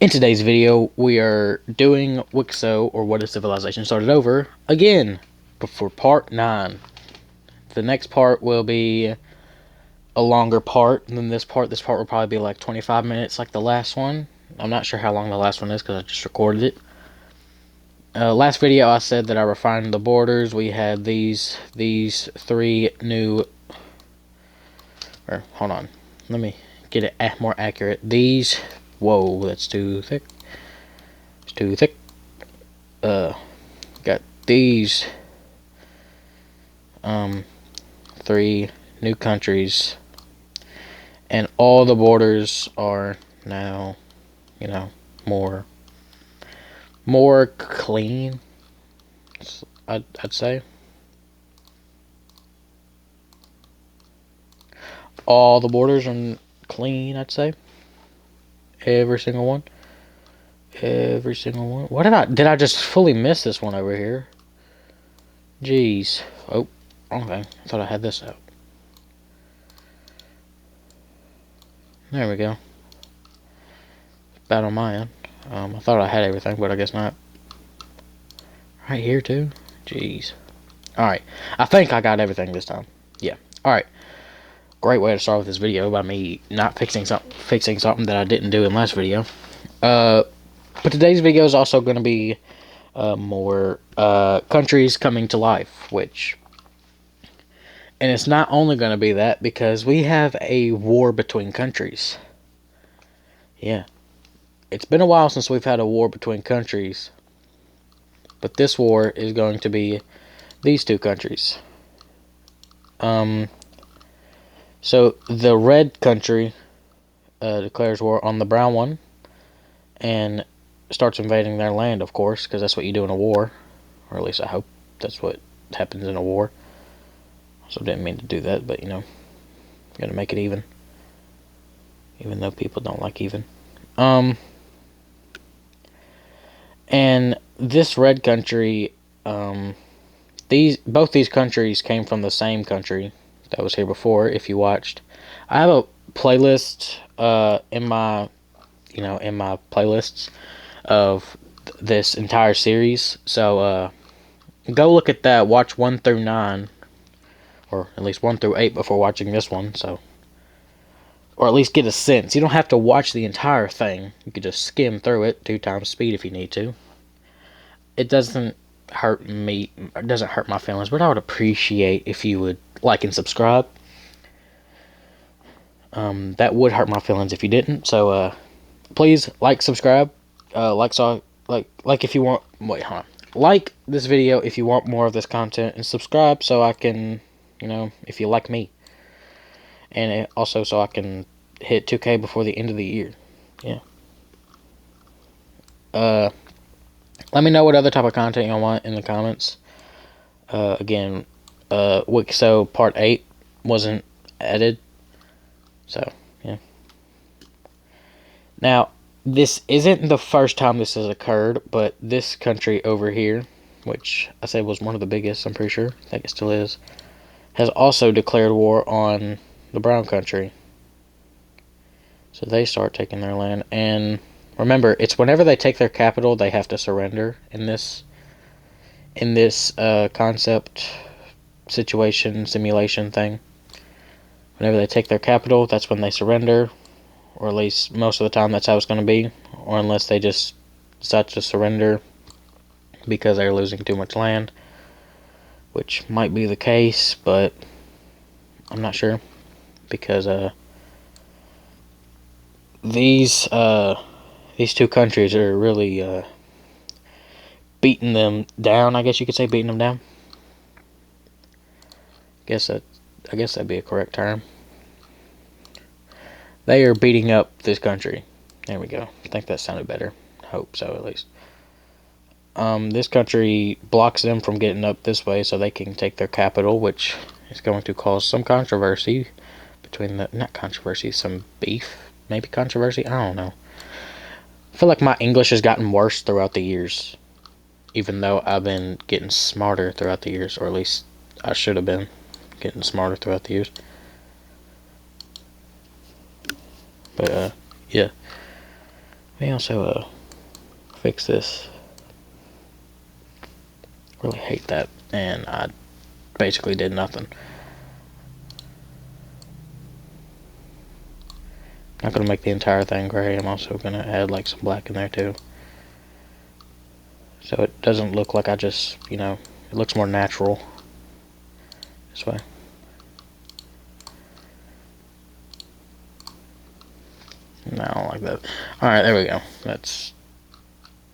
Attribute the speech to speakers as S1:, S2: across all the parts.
S1: In today's video, we are doing Wixo, or What If Civilization Started Over, again, but for part 9. The next part will be a longer part than this part. This part will probably be like 25 minutes like the last one. I'm not sure how long the last one is because I just recorded it. Last video I said that I refined the borders. We had these 3 new... hold on. Let me get it more accurate. These... Whoa, that's too thick. It's too thick. Got these 3 new countries, and all the borders are now, more clean. I'd say all the borders are clean. I'd say every single one. Every single one. What did I just fully miss this one over here? Jeez. Oh, wrong thing. I thought I had this out. There we go. Bad on my end. I thought I had everything, but I guess not. Right here too? Jeez. Alright. I think I got everything this time. Yeah. Alright. Great way to start with this video by me not fixing something that I didn't do in last video. But today's video is also going to be more countries coming to life, and it's not only going to be that because we have a war between countries. Yeah. It's been a while since we've had a war between countries, but this war is going to be these 2 countries. So the red country declares war on the brown one and starts invading their land, of course, because that's what you do in a war, or at least I hope that's what happens in a war. So didn't mean to do that, but gotta make it even though people don't like even. And this red country, both these countries came from the same country that was here before. If you watched, I have a playlist in my playlists of this entire series, so go look at that. Watch 1 through 9, or at least 1 through 8 before watching this one, or at least get a sense. You don't have to watch the entire thing. You could just skim through it 2 times speed if you need to. It doesn't hurt me. It doesn't hurt my feelings, but I would appreciate if you would like and subscribe. That would hurt my feelings if you didn't. So please like, subscribe, like if you want. Wait, hold on. Like this video if you want more of this content, and subscribe so I can, if you like me, and also so I can hit 2K before the end of the year. Yeah. Let me know what other type of content you want in the comments. Again, Wixo Part 8 wasn't added, so yeah. Now, this isn't the first time this has occurred, but this country over here, which I said was one of the biggest, I'm pretty sure, I think it still is, has also declared war on the brown country. So they start taking their land, and remember, it's whenever they take their capital, they have to surrender in this concept, situation, simulation thing. Whenever they take their capital, that's when they surrender, or at least most of the time that's how it's going to be, or unless they just decide to surrender because they're losing too much land, which might be the case, but I'm not sure, because these 2 countries are really beating them down. I guess you could say beating them down. I guess that'd be a correct term. They are beating up this country. There we go. I think that sounded better. Hope so, at least. This country blocks them from getting up this way so they can take their capital, which is going to cause some controversy between not controversy, some beef, maybe controversy, I don't know. I feel like my English has gotten worse throughout the years, even though I've been getting smarter throughout the years, or at least I should have been getting smarter throughout the years. But yeah. Let me also fix this. Really hate that, and I basically did nothing. Not gonna make the entire thing gray. I'm also gonna add like some black in there too, so it doesn't look like I just, you know, it looks more natural this way. No, I don't like that. Alright, there we go. That's...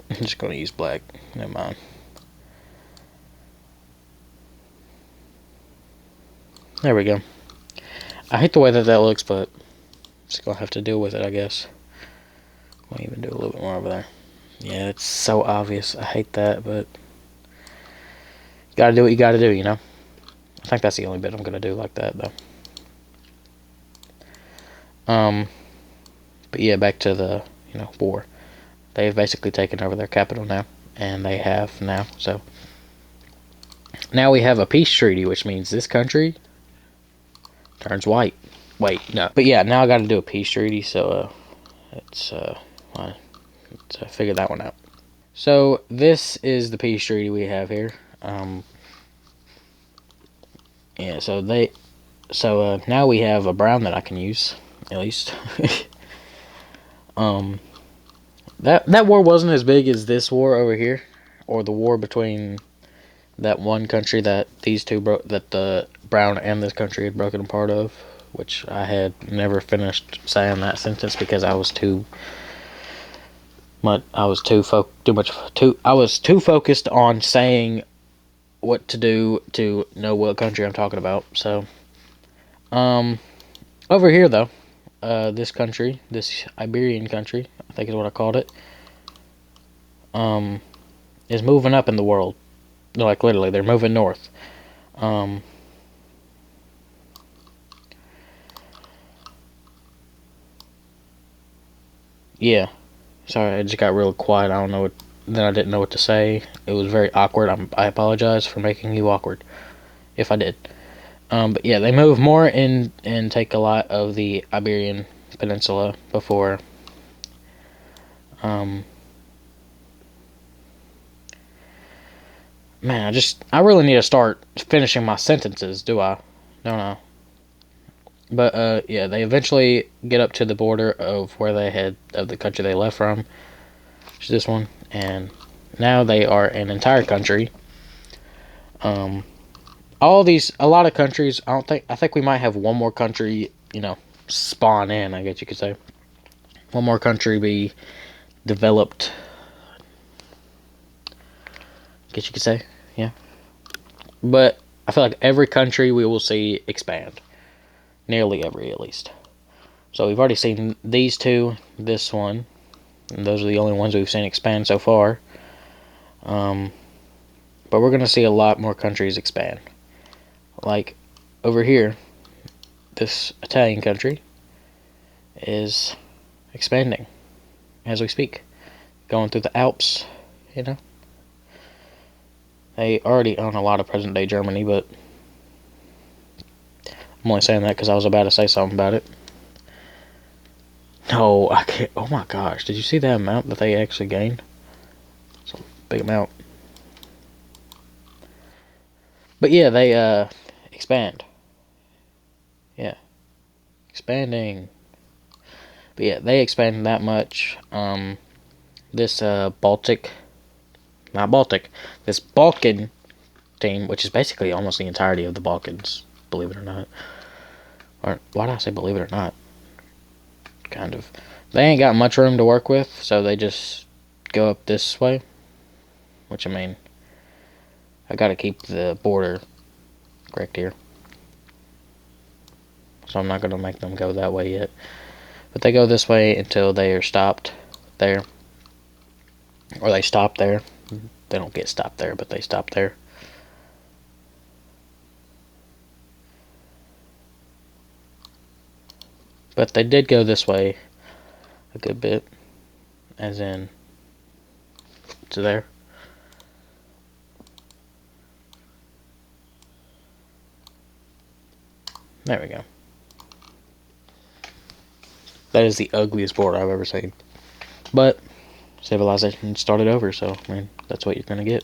S1: I'm just gonna use black. Never mind. There we go. I hate the way that looks, but just gonna have to deal with it, I guess. I'll even do a little bit more over there. Yeah, it's so obvious. I hate that, but you gotta do what you gotta do, you know? I think that's the only bit I'm gonna do like that, though. But yeah, back to the, you know, war. They've basically taken over their capital now, and they have now, so now we have a peace treaty, which means this country turns white. Wait, no. But yeah, now I gotta do a peace treaty, so let's figure that one out. So this is the peace treaty we have here. Yeah, so now we have a brown that I can use, at least. That war wasn't as big as this war over here, or the war between that one country that the brown and this country had broken apart of, which I had never finished saying that sentence because I was too focused on saying what to do to know what country I'm talking about. So, over here though, this country, this Iberian country, I think is what I called it, is moving up in the world. Like literally, they're moving north. Yeah. Sorry, I just got real quiet. I don't know what. Then I didn't know what to say. It was very awkward. I apologize for making you awkward, if I did. But yeah, they move more in and take a lot of the Iberian Peninsula before. Man, I really need to start finishing my sentences, do I? No. But yeah, they eventually get up to the border of the country they left from, which is this one, and now they are an entire country. A lot of countries. I think we might have one more country, you know, spawn in. I guess you could say one more country be developed. I guess you could say, yeah. But I feel like every country we will see expand. Nearly every, at least. So we've already seen these two, this one, and those are the only ones we've seen expand so far. But we're going to see a lot more countries expand. Like, over here, this Italian country is expanding as we speak. Going through the Alps, you know. They already own a lot of present-day Germany, but I'm only saying that because I was about to say something about it. No, I can't. Oh my gosh, did you see that amount that they actually gained? It's a big amount. But yeah, they expand. Yeah. Expanding. But yeah, they expand that much. This this Balkan team, which is basically almost the entirety of the Balkans, believe it or not. Or why did I say believe it or not? Kind of. They ain't got much room to work with, so they just go up this way. Which, I mean, I gotta keep the border correct here. So I'm not gonna make them go that way yet. But they go this way until they are stopped there. Or they stop there. They don't get stopped there, but they stop there. But they did go this way a good bit. As in, to there. There we go. That is the ugliest border I've ever seen. But civilization started over, so I mean that's what you're gonna get.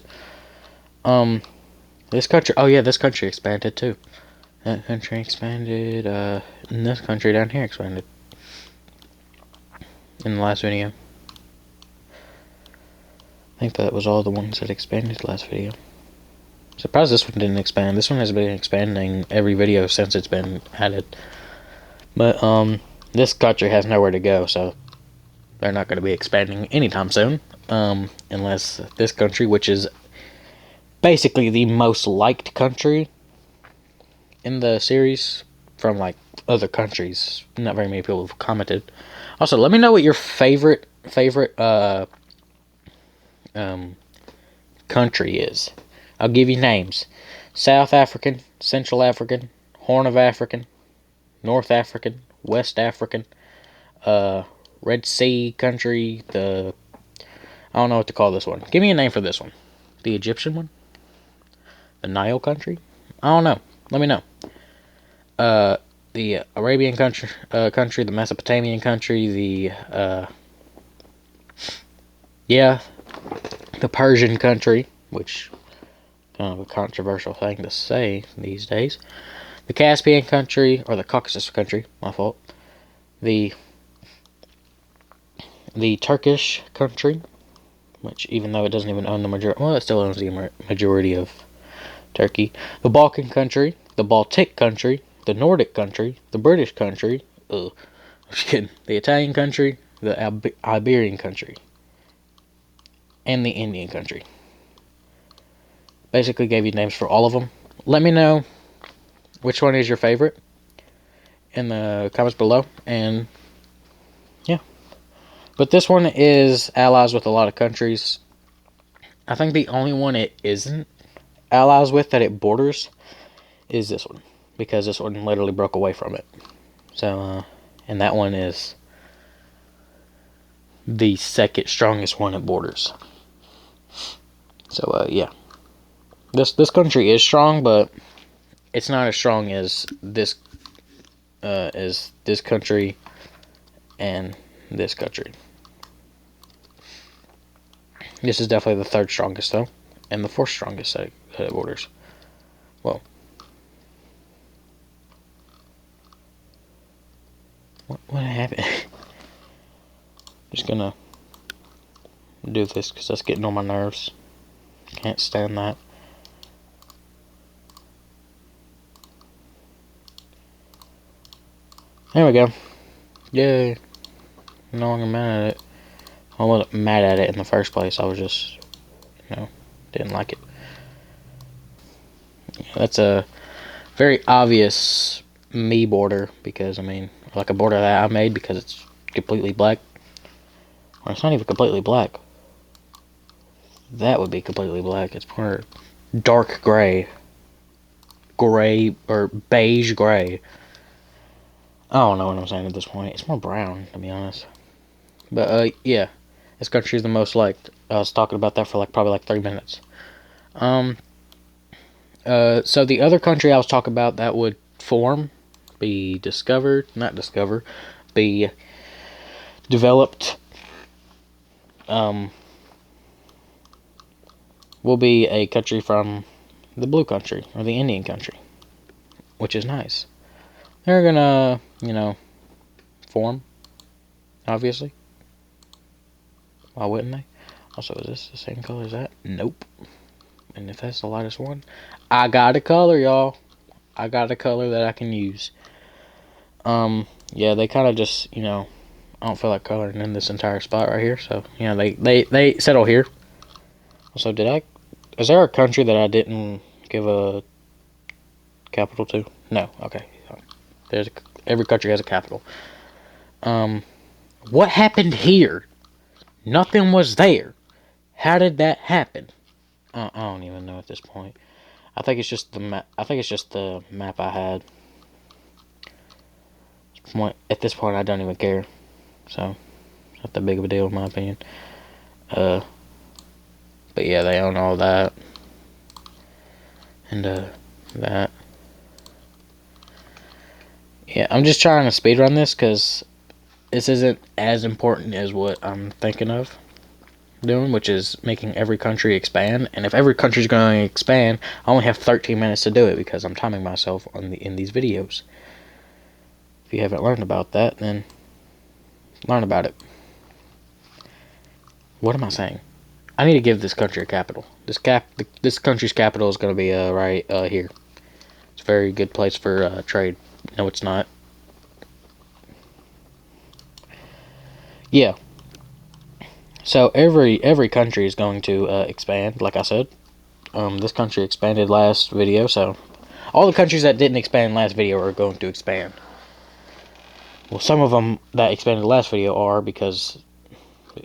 S1: This country. Oh yeah, this country expanded too. That country expanded. And this country down here expanded in the last video. I think that was all the ones that expanded last video. Surprised this one didn't expand. This one has been expanding every video since it's been added. But this country has nowhere to go, so they're not going to be expanding anytime soon. Unless this country, which is basically the most liked country in the series from like other countries. Not very many people have commented. Also, let me know what your favorite country is. I'll give you names: South African, Central African, Horn of African, North African, West African, Red Sea country. I don't know what to call this one. Give me a name for this one. The Egyptian one? The Nile country? I don't know. Let me know. The Arabian country, the Mesopotamian country, the Persian country, which kind of a controversial thing to say these days. The Caspian country, or the Caucasus country, my fault. The Turkish country, which even though it doesn't even own the majority, well, it still owns the majority of Turkey. The Balkan country, the Baltic country, the Nordic country, the British country, I'm just kidding, the Italian country, the Iberian country, and the Indian country. Basically gave you names for all of them. Let me know which one is your favorite in the comments below, and yeah. But this one is allies with a lot of countries. I think the only one it isn't allies with that it borders is this one, because this one literally broke away from it. So, and that one is the second strongest one it borders. So, yeah. This country is strong, but it's not as strong as this country and this country. This is definitely the third strongest, though, and the fourth strongest that it borders. Well, what happened? Just gonna do this because that's getting on my nerves. Can't stand that. There we go. Yay. No longer mad at it. I wasn't mad at it in the first place. I was just, didn't like it. That's a very obvious me border, because, I mean, like a border that I made because it's completely black. Well, it's not even completely black. That would be completely black. It's more dark gray. Gray, or beige gray. I don't know what I'm saying at this point. It's more brown, to be honest. But, yeah. This country is the most liked. I was talking about that for probably 3 minutes. So the other country I was talking about that would be developed, will be a country from the blue country, or the Indian country, which is nice. They're gonna, form, obviously. Why wouldn't they? Also, is this the same color as that? Nope. And if that's the lightest one, I got a color, y'all. I got a color that I can use. Yeah, they kind of just, I don't feel like coloring in this entire spot right here. So, they settle here. So, is there a country that I didn't give a capital to? No, okay. Every country has a capital. What happened here? Nothing was there. How did that happen? I don't even know at this point. I think it's just the map. I think it's just the map I had. At this point, I don't even care. So, it's not that big of a deal in my opinion. But yeah, they own all that. And, that. Yeah, I'm just trying to speedrun this because this isn't as important as what I'm thinking of doing, which is making every country expand. And if every country is going to expand, I only have 13 minutes to do it because I'm timing myself in these videos. If you haven't learned about that, then learn about it. What am I saying? I need to give this country a capital. This country's capital is going to be right here. It's a very good place for trade. No, it's not. Yeah. So every country is going to expand, like I said. This country expanded last video, so all the countries that didn't expand last video are going to expand. Well, some of them that expanded last video are because,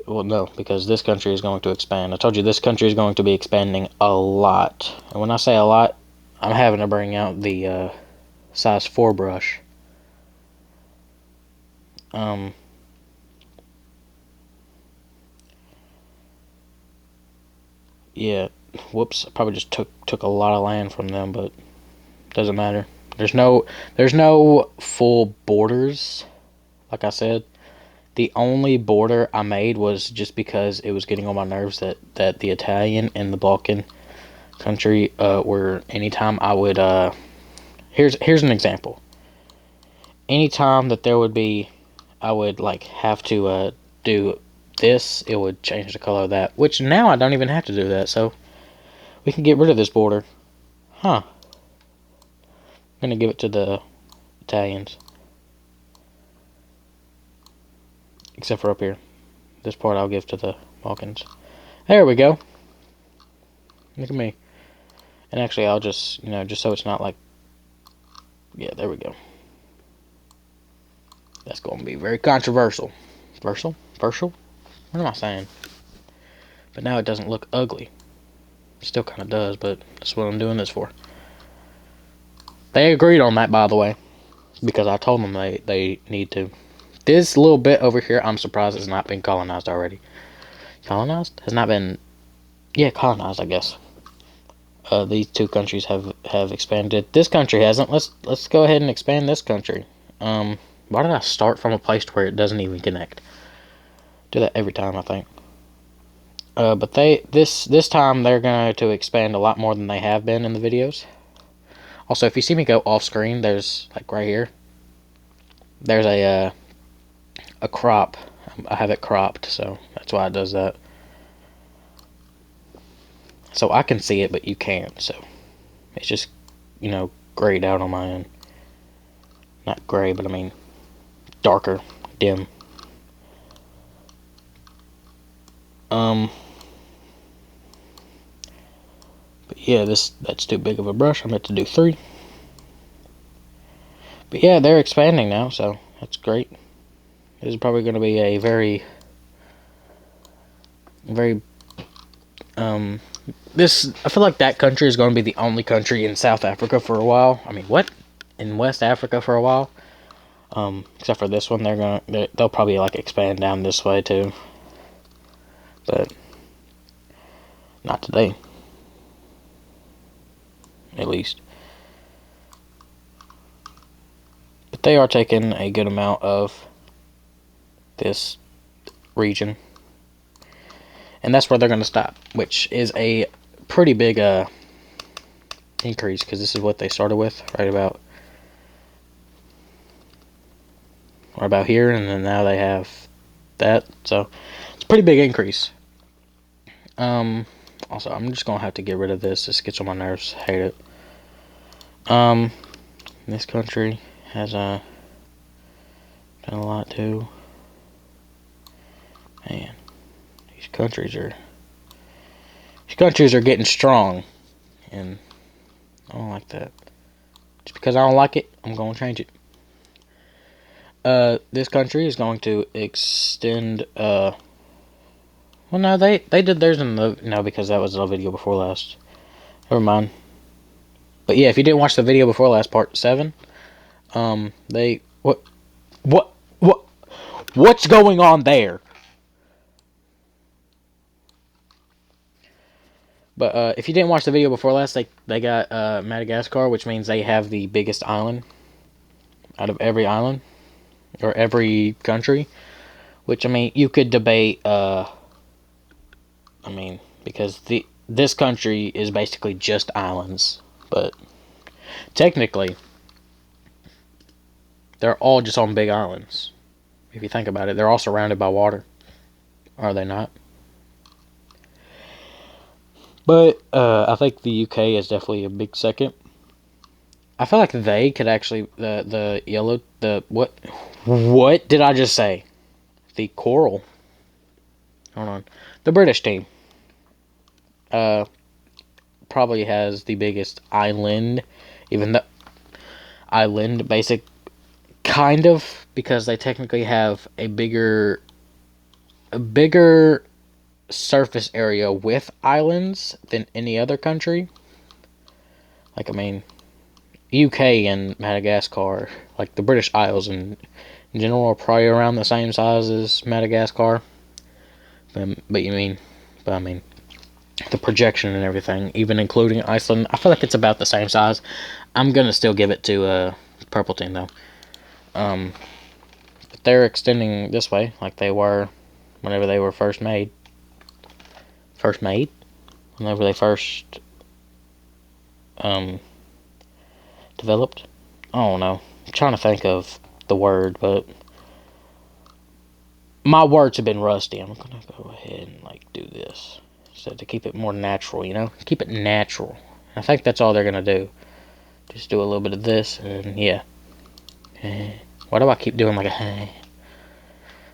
S1: well, no, because this country is going to expand. I told you this country is going to be expanding a lot. And when I say a lot, I'm having to bring out the size 4 brush. Yeah, whoops, I probably just took a lot of land from them, but doesn't matter. There's no full borders, like I said. The only border I made was just because it was getting on my nerves that the Italian and the Balkan country were, anytime I would here's an example. Anytime that there would be, I would like have to do this, it would change the color of that, which now I don't even have to do that, so we can get rid of this border. Huh. I'm gonna give it to the Italians. Except for up here. This part I'll give to the Balkans. There we go. Look at me. And actually I'll just, just so it's not like, yeah, there we go. That's going to be very controversial. Versal? What am I saying? But now it doesn't look ugly. It still kind of does, but that's what I'm doing this for. They agreed on that, by the way, because I told them they need to. This little bit over here, I'm surprised it's not been colonized already. Colonized? Has not been, yeah, colonized, I guess. These two countries have expanded. This country hasn't. Let's go ahead and expand this country. Why did I start from a place where it doesn't even connect? Do that every time, I think. But this time they're going to expand a lot more than they have been in the videos. Also, if you see me go off screen, there's like right here. There's a crop. I have it cropped, so that's why it does that. So I can see it, but you can't. So it's just, grayed out on my end. Not gray, but I mean darker, dim. But yeah, that's too big of a brush. I meant to do 3. But yeah, they're expanding now, so that's great. This is probably going to be a very I feel like that country is going to be the only country in South Africa for a while. I mean, what? In West Africa for a while? Except for this one, they'll probably like expand down this way too. But not today. At least. But they are taking a good amount of this region. And that's where they're going to stop, which is a pretty big increase, because this is what they started with, right about here, and then now they have that, so it's a pretty big increase. Also, I'm just going to have to get rid of this. This gets on my nerves. Hate it. This country has done a lot too. Man, these countries are getting strong, and I don't like that. Just because I don't like it, I'm going to change it. This country is going to extend, well, no, they did theirs in the, no, because that was the video before last. Never mind. But yeah, if you didn't watch the video before last, part 7, what's going on there? But if you didn't watch the video before last, they got Madagascar, which means they have the biggest island out of every island. or every country. Which, I mean, you could debate, because this country is basically just islands, but technically, they're all just on big islands. If you think about it, they're all surrounded by water. Are they not? But I think the UK is definitely a big second. I feel like they could actually the yellow the what did I just say? The coral. Hold on. The British team probably has the biggest island, even the island basic kind of, because they technically have a bigger surface area with islands than any other country. Like, I mean, UK and Madagascar, like the British Isles in general, are probably around the same size as Madagascar. But I mean, the projection and everything, even including Iceland, I feel like it's about the same size. I'm gonna still give it to Purple Team though. But they're extending this way, like they were whenever they were first made. Whenever they first developed. I don't know. I'm trying to think of the word, but my words have been rusty. I'm gonna go ahead and like do this, so to keep it more natural. Keep it natural. I think that's all they're gonna do. Just do a little bit of this, and yeah. Why do I keep doing like a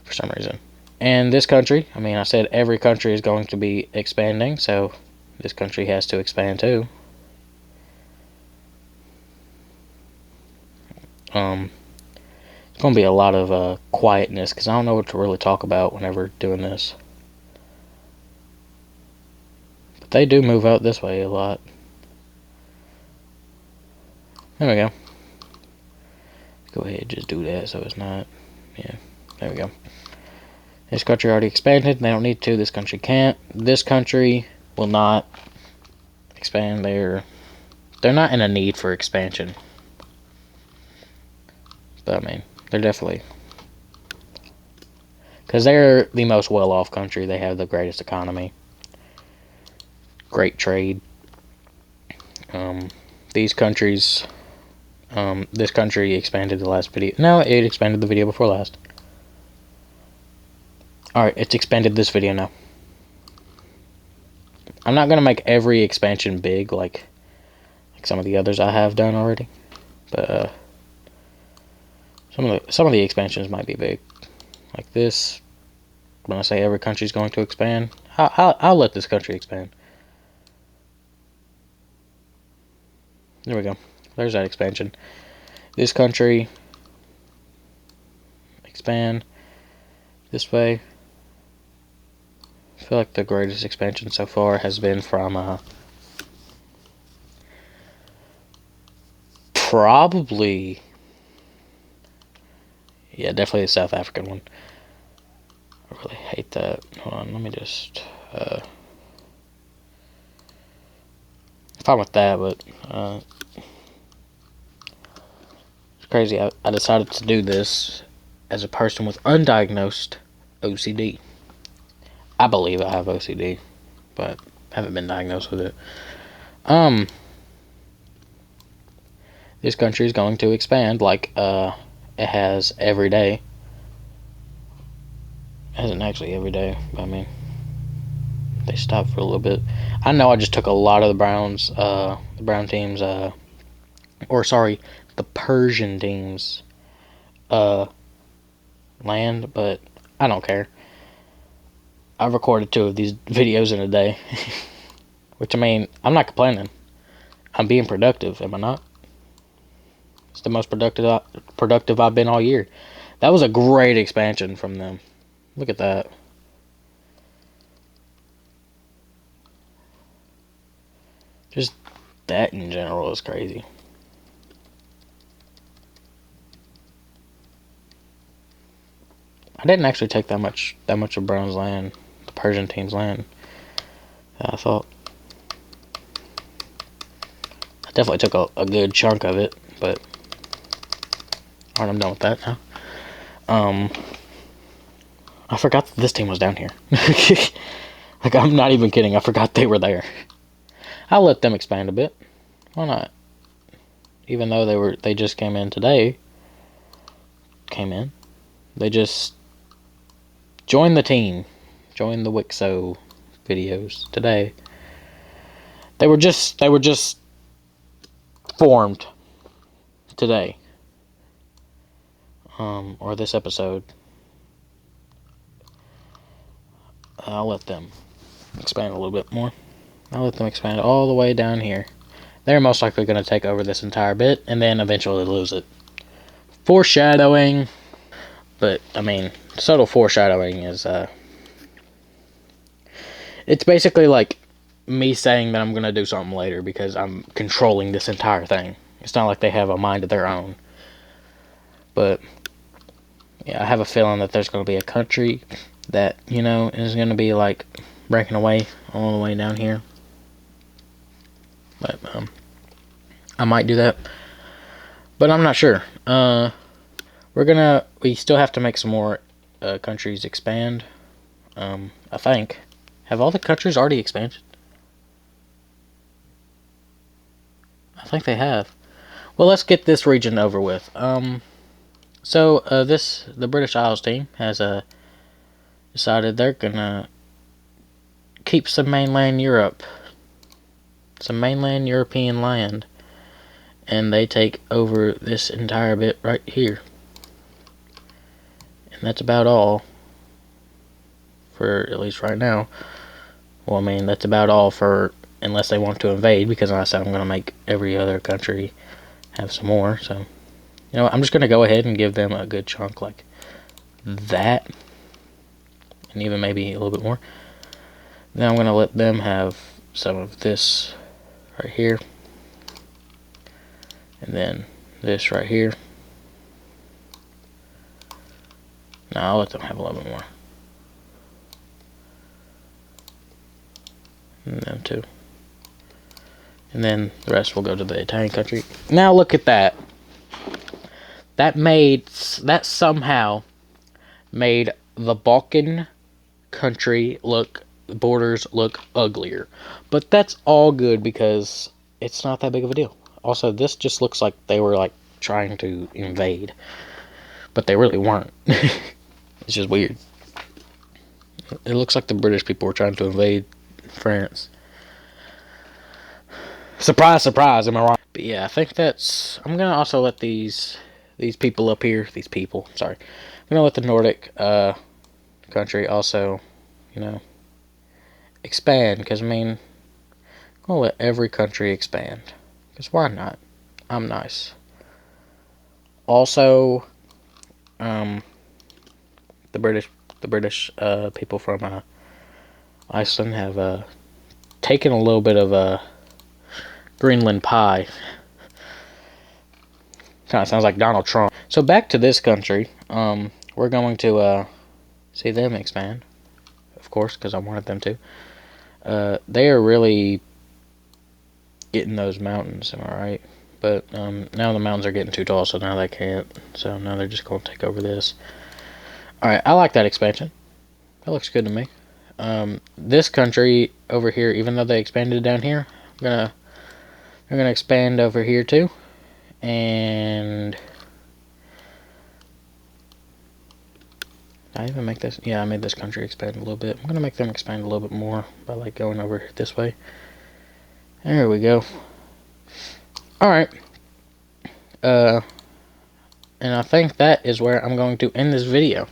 S1: for some reason? And this country, I mean, I said every country is going to be expanding, so this country has to expand too. It's going to be a lot of quietness, because I don't know what to really talk about whenever doing this. But they do move out this way a lot. There we go. Go ahead and just do that so it's not... Yeah, there we go. This country already expanded. They don't need to. This country can't. This country will not expand. They're not in a need for expansion. But, I mean, they're definitely... Because they're the most well-off country. They have the greatest economy. Great trade. These countries... this country expanded the last video. No, it expanded the video before last. Alright, it's expanded this video now. I'm not going to make every expansion big like some of the others I have done already. But some of the expansions might be big. Like this. When I say every country is going to expand, I'll let this country expand. There we go. There's that expansion. This country expand this way. I feel like the greatest expansion so far has been from probably, yeah, definitely the South African one. I really hate that. Hold on, let me just fine with that, but it's crazy. I decided to do this as a person with undiagnosed OCD. I believe I have OCD, but I haven't been diagnosed with it. This country is going to expand like it has every day. It hasn't actually every day, but I mean, they stopped for a little bit. I know I just took a lot of the brown teams, or sorry, the Persian teams, land, but I don't care. I've recorded 2 of these videos in a day. Which, I mean, I'm not complaining. I'm being productive, am I not? It's the most productive I've been all year. That was a great expansion from them. Look at that. Just that in general is crazy. I didn't actually take that much of Brown's land, the Persian team's land. I thought. I definitely took a good chunk of it, but alright, I'm done with that now. I forgot that this team was down here. Like, I'm not even kidding. I forgot they were there. I'll let them expand a bit. Why not? Even though they just came in today. They just joined the team. Joined the Wixo videos today. They were just formed today. Or this episode. I'll let them expand a little bit more. I'll let them expand all the way down here. They're most likely going to take over this entire bit and then eventually lose it. Foreshadowing. But, I mean, subtle foreshadowing is, it's basically like me saying that I'm going to do something later because I'm controlling this entire thing. It's not like they have a mind of their own. But, yeah, I have a feeling that there's going to be a country that, you know, is going to be, like, breaking away all the way down here. But, I might do that. But I'm not sure. We still have to make some more countries expand. I think. Have all the countries already expanded? I think they have. Well, let's get this region over with. So the British Isles team has decided they're gonna keep some mainland European land, and they take over this entire bit right here. And that's about all for at least right now. Well, I mean, that's about all for unless they want to invade, because like I said, I'm going to make every other country have some more. So, you know what, I'm just going to go ahead and give them a good chunk like that, and even maybe a little bit more. Then I'm going to let them have some of this right here, and then this right here. Now I'll let them have a little bit more. And them too. And then the rest will go to the Italian country. Now look at that. That somehow made the Balkan country borders look uglier. But that's all good because it's not that big of a deal. Also, this just looks like they were like trying to invade. But they really weren't. It's just weird. It looks like the British people were trying to invade France. Surprise, surprise, am I wrong? But yeah, I think I'm gonna also let these people up here, sorry. I'm gonna let the Nordic country also, you know, expand, because I mean, I'm gonna let every country expand, because why not? I'm nice. Also, the British people from Iceland have taken a little bit of Greenland pie. Kind of sounds like Donald Trump. So back to this country, we're going to see them expand, of course, because I wanted them to. They are really getting those mountains, am I right? But now the mountains are getting too tall, so now they can't. So now they're just going to take over this. Alright, I like that expansion. That looks good to me. This country over here, even though they expanded down here, they're gonna expand over here too. And I even make this, yeah, I made this country expand a little bit. I'm gonna make them expand a little bit more by like going over this way. There we go. Alright. And I think that is where I'm going to end this video.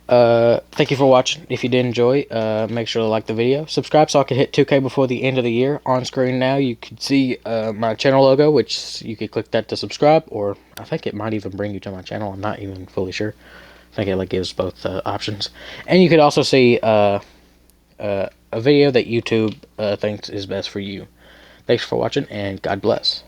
S1: Thank you for watching. If you did enjoy, make sure to like the video, subscribe so I can hit 2K before the end of the year. On screen now you can see my channel logo, which you could click that to subscribe, or I think it might even bring you to my channel. I'm not even fully sure. I think it like gives both options. And you could also see a video that YouTube thinks is best for you. Thanks for watching, and God bless.